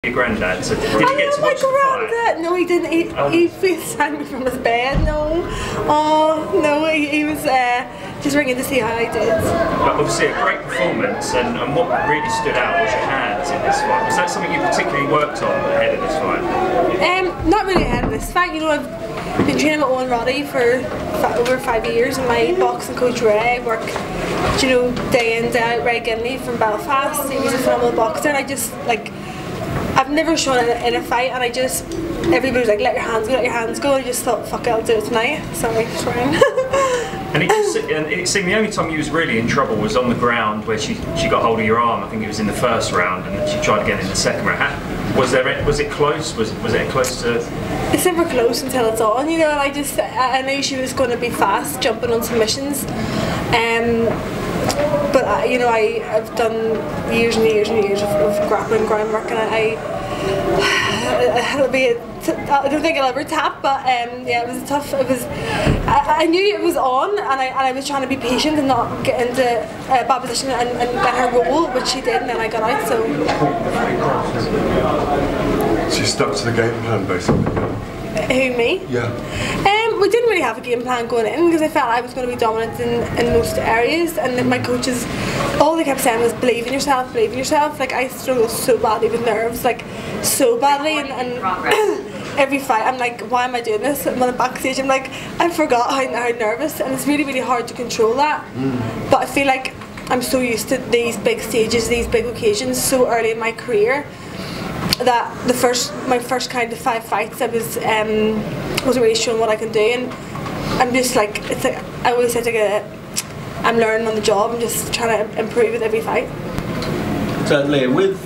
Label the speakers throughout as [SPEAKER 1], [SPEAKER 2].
[SPEAKER 1] your granddad, so did he get to watch the fight?
[SPEAKER 2] No, he didn't. He FaceTimed me from his bed. No, oh no, he was just ringing to see how I did.
[SPEAKER 1] But obviously a great performance, and what really stood out was your hands in this fight. Was that something you particularly worked on ahead of this fight?
[SPEAKER 2] Not really ahead of this fight. You know, I've been training with Owen Roddy for over 5 years, and my boxing coach Ray, I work, you know, day in, day out. Ray Ginley from Belfast. He was a phenomenal boxer, and I just like. I've never shown it in a fight, and everybody was like, let your hands go, let your hands go, and I just thought, fuck it, I'll do it tonight. Sorry, swearing.
[SPEAKER 1] And it seemed the only time you was really in trouble was on the ground, where she got hold of your arm. I think it was in the first round, and then she tried again in the second round. Was it close? Was it close to?
[SPEAKER 2] It's never close until it's on, you know. And I knew she was going to be fast, jumping on submissions. But you know, I've done years and years and years of grappling groundwork, and I don't think I'll ever tap. But yeah, it was tough. I knew it was on, and I was trying to be patient and not get into a bad position and get her roll, which she did, and then I got out. So
[SPEAKER 3] she stuck to the game plan, basically.
[SPEAKER 2] Who, me?
[SPEAKER 3] Yeah.
[SPEAKER 2] We didn't really have a game plan going in, because I felt I was going to be dominant in most areas, and then my coaches, all they kept saying was believe in yourself, believe in yourself. Like, I struggle so badly with nerves, like so badly, and every fight I'm like, why am I doing this? And when I'm backstage I'm like, I forgot how nervous, and it's really, really hard to control that. But I feel like I'm so used to these big stages, these big occasions so early in my career, that my first kind of 5 fights I wasn't really showing what I can do, and I'm just like, it's like I always say, I'm learning on the job. I'm just trying to improve with every fight.
[SPEAKER 4] So Leah, with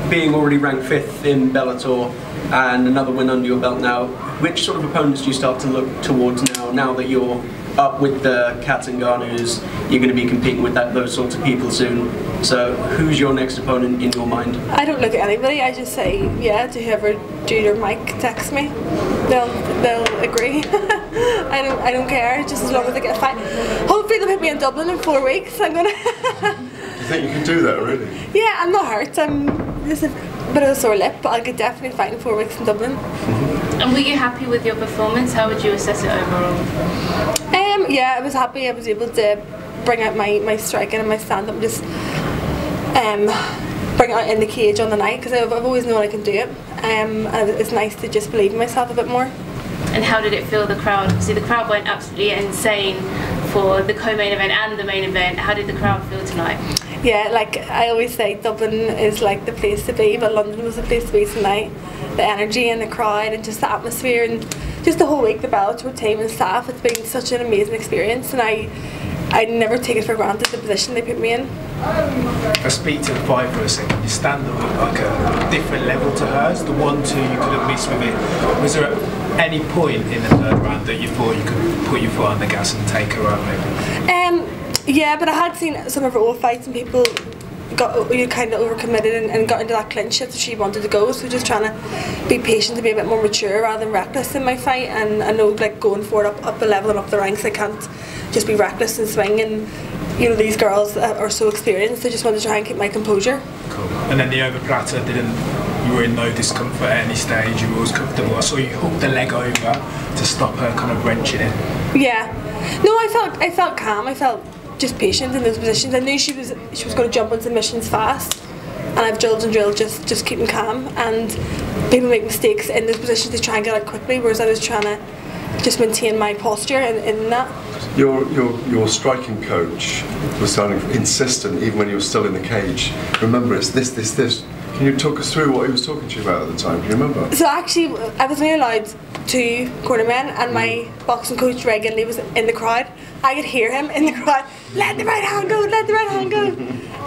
[SPEAKER 4] being already ranked 5th in Bellator and another win under your belt now, which sort of opponents do you start to look towards now that you're up with the Cats and Garners, you're going to be competing with those sorts of people soon? So who's your next opponent in your mind? I
[SPEAKER 2] don't look at anybody. I just say yeah to whoever Jude or Mike texts me. They'll agree. I don't care, just as long as I get a fight. Hopefully they'll put me in Dublin in 4 weeks. I'm gonna.
[SPEAKER 3] Do you think you can do that, really?
[SPEAKER 2] Yeah, I'm not hurt. I'm just a bit of a sore lip, but I could definitely fight in 4 weeks in Dublin.
[SPEAKER 5] And were you happy with your performance? How would you assess it overall?
[SPEAKER 2] Yeah, I was happy. I was able to bring out my striking and my stand-up, just bring it out in the cage on the night, because I've always known I can do it, and it's nice to just believe in myself a bit more.
[SPEAKER 5] And how did it feel, the crowd? See, the crowd went absolutely insane for the co-main event and the main event. How did the crowd feel tonight?
[SPEAKER 2] Yeah, like I always say, Dublin is like the place to be, but London was the place to be tonight. The energy and the crowd and just the atmosphere, and just the whole week, the Bellator team and staff, it's been such an amazing experience, and I never take it for granted the position they put me in.
[SPEAKER 6] I speak to the fight for a second. Your stand-up looked like a different level to hers. The 1-2 you could have missed with it. Was there at any point in the 3rd round that you thought you could put your foot on the gas and take her out, maybe?
[SPEAKER 2] Yeah, but I had seen some of her old fights, and people got kind of overcommitted and got into that clinch that she wanted to go. So just trying to be patient, to be a bit more mature rather than reckless in my fight. And I know, like, going forward up a level and up the ranks, I can't just be reckless and swing. And you know, these girls are so experienced. I just wanted to try and keep my composure.
[SPEAKER 6] Cool. And then the overplatter you were in no discomfort at any stage. You were always comfortable. I saw you hook the leg over to stop her kind of wrenching it.
[SPEAKER 2] Yeah. No, I felt calm. I felt just patient in those positions. I knew she was going to jump on submissions fast, and I've drilled and drilled just keeping calm. And people make mistakes in those positions to try and get out quickly, whereas I was trying to just maintain my posture in that.
[SPEAKER 3] Your striking coach was sounding insistent even when you were still in the cage. Remember, it's this. Can you talk us through what he was talking to you about at the time? Can you remember?
[SPEAKER 2] So actually, I was only allowed 2 cornermen, and my boxing coach Ray Ginley was in the crowd. I could hear him in the crowd, let the right hand go, let the right hand go.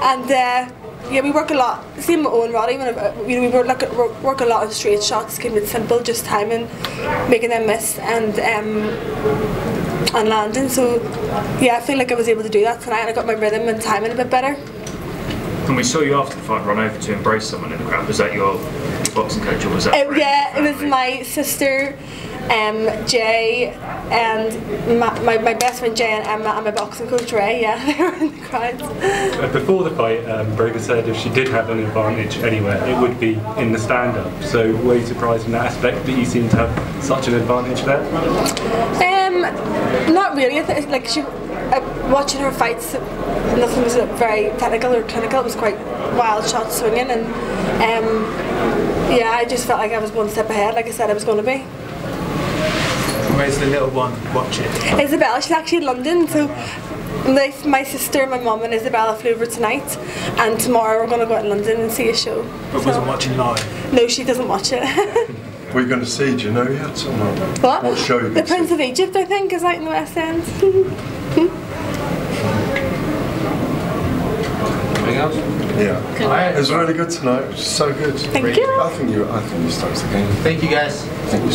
[SPEAKER 2] And yeah, we work a lot. Same with Owen Roddy. We work a lot on straight shots, keeping it simple, just timing, making them miss, and landing. So yeah, I feel like I was able to do that tonight, and I got my rhythm and timing a bit better.
[SPEAKER 1] And we saw you after the fight run over to embrace someone in the crowd. Was that your boxing coach, or was that?
[SPEAKER 2] Yeah, it was my sister. Jay and my best friend Jay and Emma and my boxing coach Ray, yeah, they were in the crowds.
[SPEAKER 7] Before the fight, Borga said if she did have an advantage anywhere, it would be in the stand-up. So were you surprised in that aspect that you seem to have such an advantage there?
[SPEAKER 2] Not really. I think, like watching her fights, nothing was very technical or clinical. It was quite wild shots swinging, and yeah, I just felt like I was one step ahead. Like I said, I was going to be.
[SPEAKER 6] Where's the little one watching?
[SPEAKER 2] Isabella, she's actually in London, so my sister, my mum and Isabella flew over tonight, and tomorrow we're going to go out to London and see a show.
[SPEAKER 6] But wasn't watching live?
[SPEAKER 2] No, she doesn't watch it.
[SPEAKER 3] What are you going to see? Do you know yet?
[SPEAKER 2] What?
[SPEAKER 3] What show are you
[SPEAKER 2] The
[SPEAKER 3] going to see?
[SPEAKER 2] Prince of Egypt, I think, is out in the West End.
[SPEAKER 8] Anything else?
[SPEAKER 3] Yeah. It was really good tonight. It was so good.
[SPEAKER 2] Thank you.
[SPEAKER 3] I think you stoked the game.
[SPEAKER 8] Thank you guys.
[SPEAKER 3] Thank you.